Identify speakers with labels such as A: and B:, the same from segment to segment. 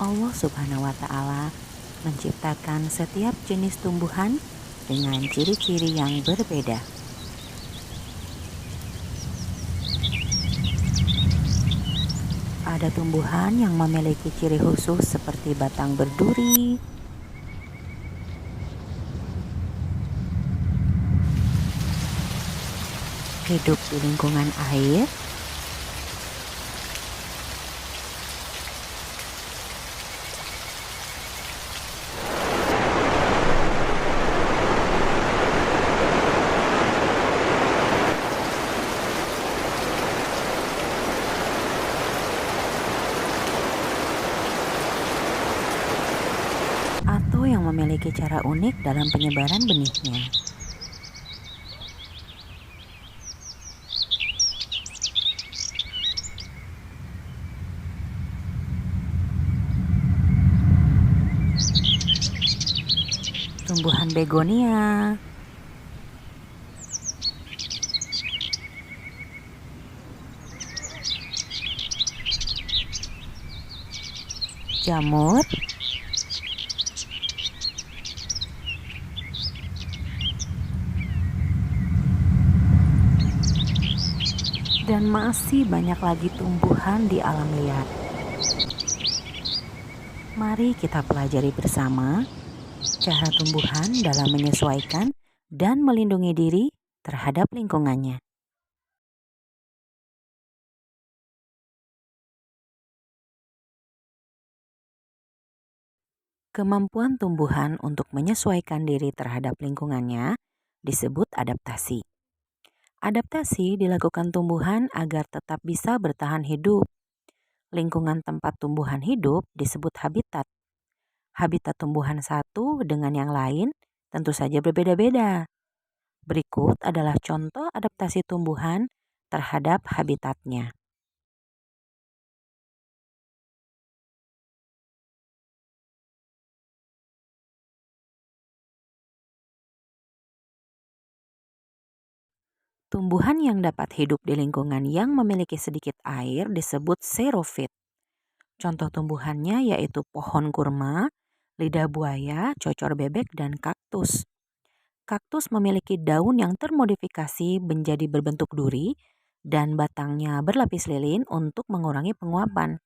A: Allah Subhanahu wa Ta'ala menciptakan setiap jenis tumbuhan dengan ciri-ciri yang berbeda. Ada tumbuhan yang memiliki ciri khusus seperti batang berduri, hidup di lingkungan air, atau yang memiliki cara unik dalam penyebaran benihnya. Tumbuhan begonia, jamur, dan masih banyak lagi tumbuhan di alam liar. Mari kita pelajari bersama cara tumbuhan dalam menyesuaikan dan melindungi diri terhadap lingkungannya. Kemampuan tumbuhan untuk menyesuaikan diri terhadap lingkungannya disebut adaptasi. Adaptasi dilakukan tumbuhan agar tetap bisa bertahan hidup. Lingkungan tempat tumbuhan hidup disebut habitat. Habitat tumbuhan satu dengan yang lain tentu saja berbeda-beda. Berikut adalah contoh adaptasi tumbuhan terhadap habitatnya. Tumbuhan yang dapat hidup di lingkungan yang memiliki sedikit air disebut xerofit. Contoh tumbuhannya yaitu pohon kurma, lidah buaya, cocor bebek, dan kaktus. Kaktus memiliki daun yang termodifikasi menjadi berbentuk duri dan batangnya berlapis lilin untuk mengurangi penguapan.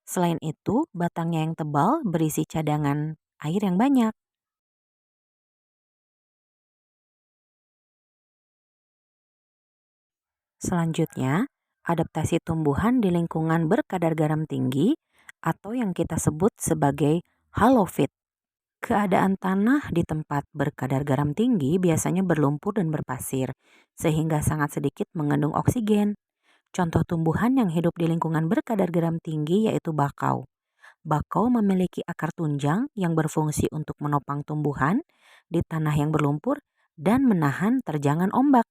A: Selain itu, batangnya yang tebal berisi cadangan air yang banyak. Selanjutnya, adaptasi tumbuhan di lingkungan berkadar garam tinggi atau yang kita sebut sebagai halofit. Keadaan tanah di tempat berkadar garam tinggi biasanya berlumpur dan berpasir, sehingga sangat sedikit mengandung oksigen. Contoh tumbuhan yang hidup di lingkungan berkadar garam tinggi yaitu bakau. Bakau memiliki akar tunjang yang berfungsi untuk menopang tumbuhan di tanah yang berlumpur dan menahan terjangan ombak.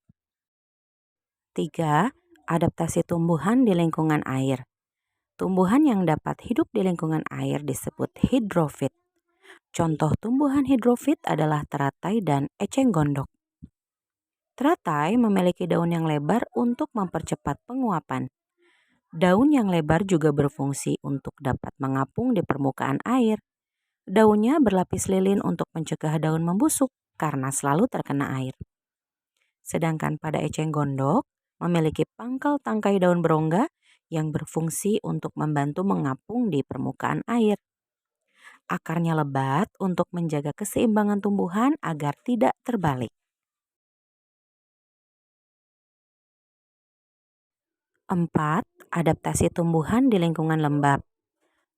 A: 3. Adaptasi tumbuhan di lingkungan air. Tumbuhan yang dapat hidup di lingkungan air disebut hidrofit. Contoh tumbuhan hidrofit adalah teratai dan eceng gondok. Teratai memiliki daun yang lebar untuk mempercepat penguapan. Daun yang lebar juga berfungsi untuk dapat mengapung di permukaan air. Daunnya berlapis lilin untuk mencegah daun membusuk karena selalu terkena air. Sedangkan pada eceng gondok memiliki pangkal tangkai daun berongga yang berfungsi untuk membantu mengapung di permukaan air. Akarnya lebat untuk menjaga keseimbangan tumbuhan agar tidak terbalik. 4. Adaptasi tumbuhan di lingkungan lembab.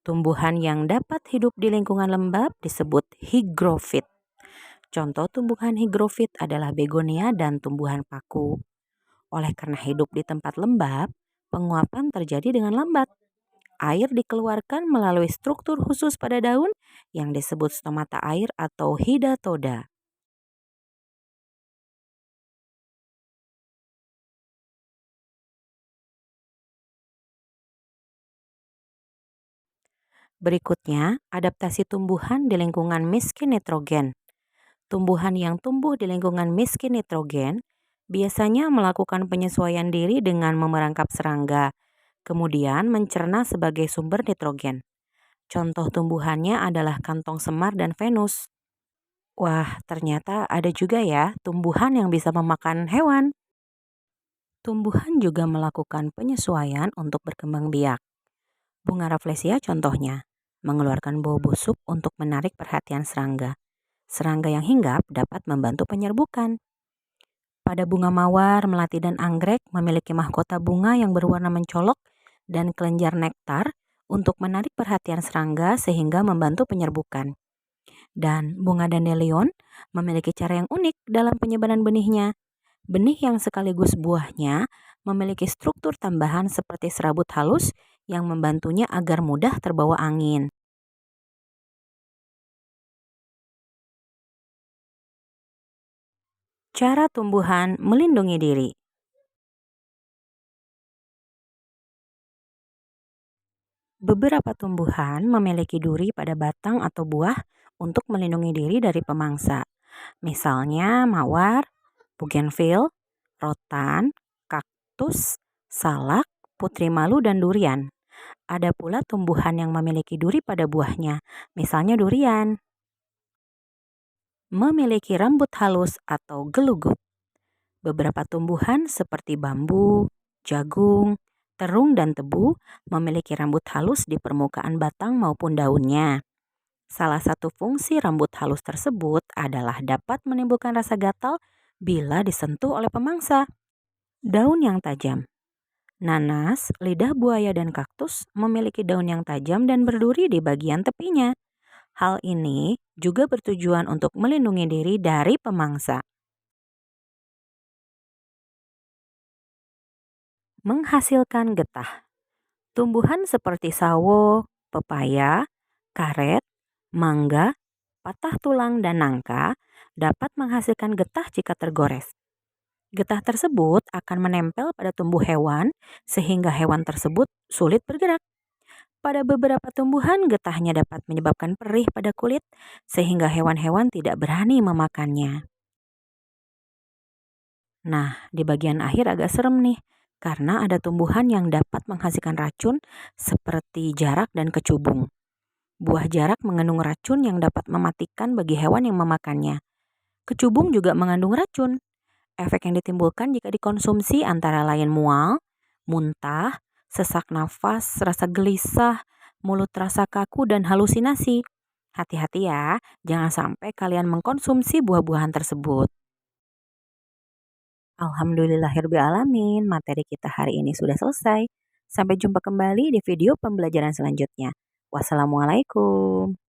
A: Tumbuhan yang dapat hidup di lingkungan lembab disebut higrofit. Contoh tumbuhan higrofit adalah begonia dan tumbuhan paku. Oleh karena hidup di tempat lembab, penguapan terjadi dengan lambat. Air dikeluarkan melalui struktur khusus pada daun yang disebut stomata air atau hidatoda. Berikutnya, adaptasi tumbuhan di lingkungan miskin nitrogen. Tumbuhan yang tumbuh di lingkungan miskin nitrogen biasanya melakukan penyesuaian diri dengan memerangkap serangga, kemudian mencerna sebagai sumber nitrogen. Contoh tumbuhannya adalah kantong semar dan Venus. Wah, ternyata ada juga ya tumbuhan yang bisa memakan hewan. Tumbuhan juga melakukan penyesuaian untuk berkembang biak. Bunga Rafflesia contohnya, mengeluarkan bau busuk untuk menarik perhatian serangga. Serangga yang hinggap dapat membantu penyerbukan. Pada bunga mawar, melati dan anggrek memiliki mahkota bunga yang berwarna mencolok dan kelenjar nektar untuk menarik perhatian serangga sehingga membantu penyerbukan. Dan bunga dandelion memiliki cara yang unik dalam penyebaran benihnya. Benih yang sekaligus buahnya memiliki struktur tambahan seperti serabut halus yang membantunya agar mudah terbawa angin. Cara tumbuhan melindungi diri. Beberapa tumbuhan memiliki duri pada batang atau buah untuk melindungi diri dari pemangsa. Misalnya mawar, bougainville, rotan, kaktus, salak, putri malu, dan durian. Ada pula tumbuhan yang memiliki duri pada buahnya, misalnya durian. Memiliki rambut halus atau gelugut. Beberapa tumbuhan seperti bambu, jagung, terung, dan tebu memiliki rambut halus di permukaan batang maupun daunnya. Salah satu fungsi rambut halus tersebut adalah dapat menimbulkan rasa gatal bila disentuh oleh pemangsa. Daun yang tajam. Nanas, lidah buaya, dan kaktus memiliki daun yang tajam dan berduri di bagian tepinya. Hal ini juga bertujuan untuk melindungi diri dari pemangsa. Menghasilkan getah. Tumbuhan seperti sawo, pepaya, karet, mangga, patah tulang, dan nangka dapat menghasilkan getah jika tergores. Getah tersebut akan menempel pada tumbuh hewan sehingga hewan tersebut sulit bergerak. Pada beberapa tumbuhan, getahnya dapat menyebabkan perih pada kulit sehingga hewan-hewan tidak berani memakannya. Nah, di bagian akhir agak serem nih, karena ada tumbuhan yang dapat menghasilkan racun seperti jarak dan kecubung. Buah jarak mengandung racun yang dapat mematikan bagi hewan yang memakannya. Kecubung juga mengandung racun. Efek yang ditimbulkan jika dikonsumsi antara lain mual, muntah, sesak nafas, rasa gelisah, mulut terasa kaku, dan halusinasi. Hati-hati ya, jangan sampai kalian mengkonsumsi buah-buahan tersebut. Alhamdulillahirrahmanirrahim, materi kita hari ini sudah selesai. Sampai jumpa kembali di video pembelajaran selanjutnya. Wassalamualaikum.